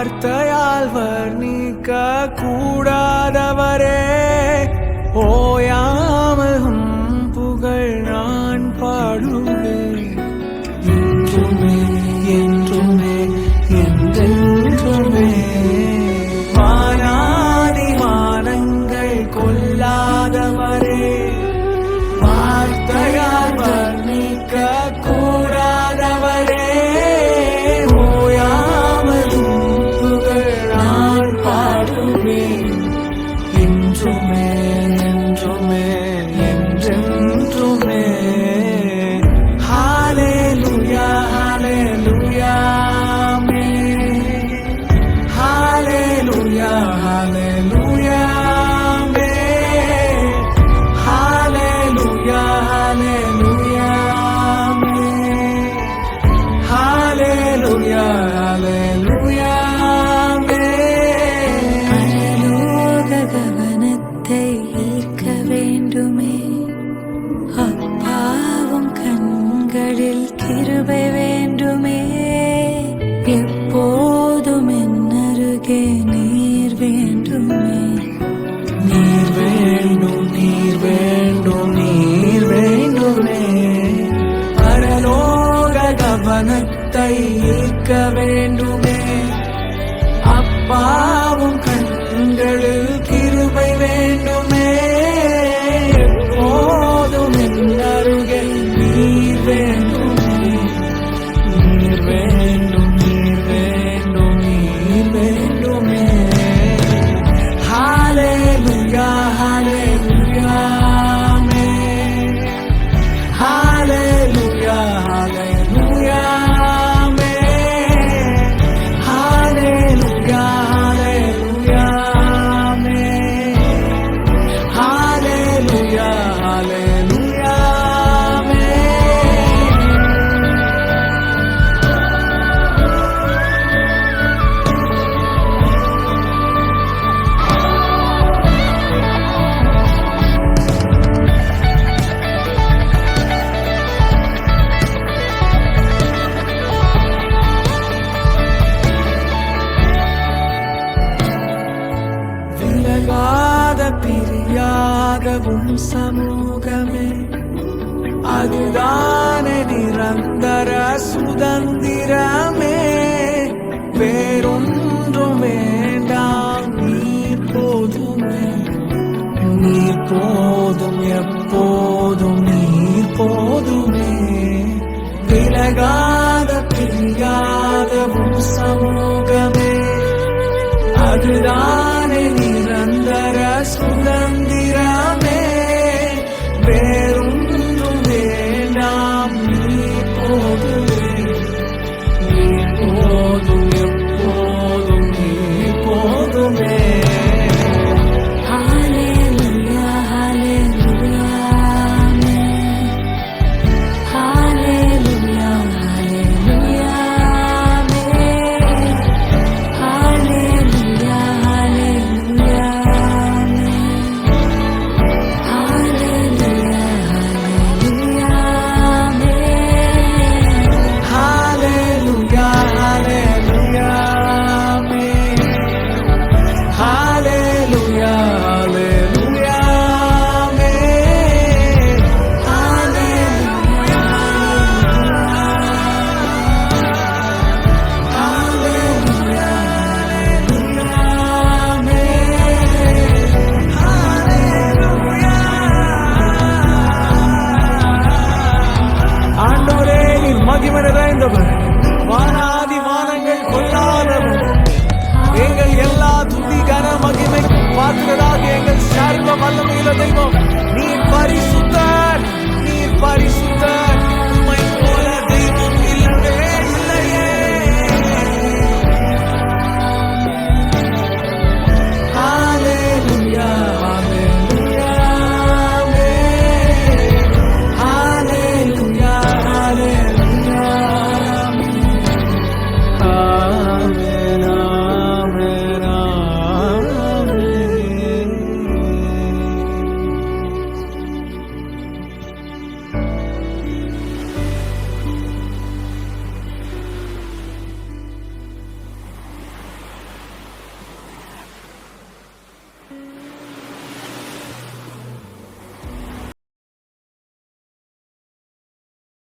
வார்த்தையால் வர்ணிக்க கூடாதவரே ஓயாமல் புகழ் நான் பாடுவேன் என்றுமே என்றுமே என்றென்றுமே. வானாதி வானங்கள் கொல்லாதவரே வார்த்தையால் வர்ணிக்க கூடாதவரே ஓயாமல் புகழ் நான் பாடுவேன் என்றுமே என்றுமே என்றென்றுமே. ஹalleluya ஹalleluya ஹalleluya ஹalleluya ஹalleluya ஹalleluya ஹalleluya ஹalleluya. கவனத்தை ஈர்க்க வேண்டுமே அப்பாவும் கண்களில் கிருபை வேண்டுமே எப்போதும் என்னருகே நீர் வேண்டுமே. நீர் வேண்டும் நீர் வேண்டும் நீர் வேண்டுமே. பரலோக கவனத்தை ஈர்க்க வேண்டுமே அப்பாவும் கண்களில் கிருபை வேண்டுமே எப்போதும் என்னருகே நீர் வேண்டுமே. நீர் வேண்டும் நீர் வேண்டும் நீர் வேண்டுமே. ஹalleluya ஹalleluya ஹalleluya ஹalleluya ஹalleluya ஹalleluya ஹalleluya. விலகாத பிரியாத உன் சமூகமே அதுதானே நிரந்தர சுதந்திரமே. வேறொன்றும் வேண்டாம் நீர் போதுமே. நீர் போதும் எப்போதும் நீர் போதுமே. விலகாத பிரியாத உன் சமூகமே அதுதான்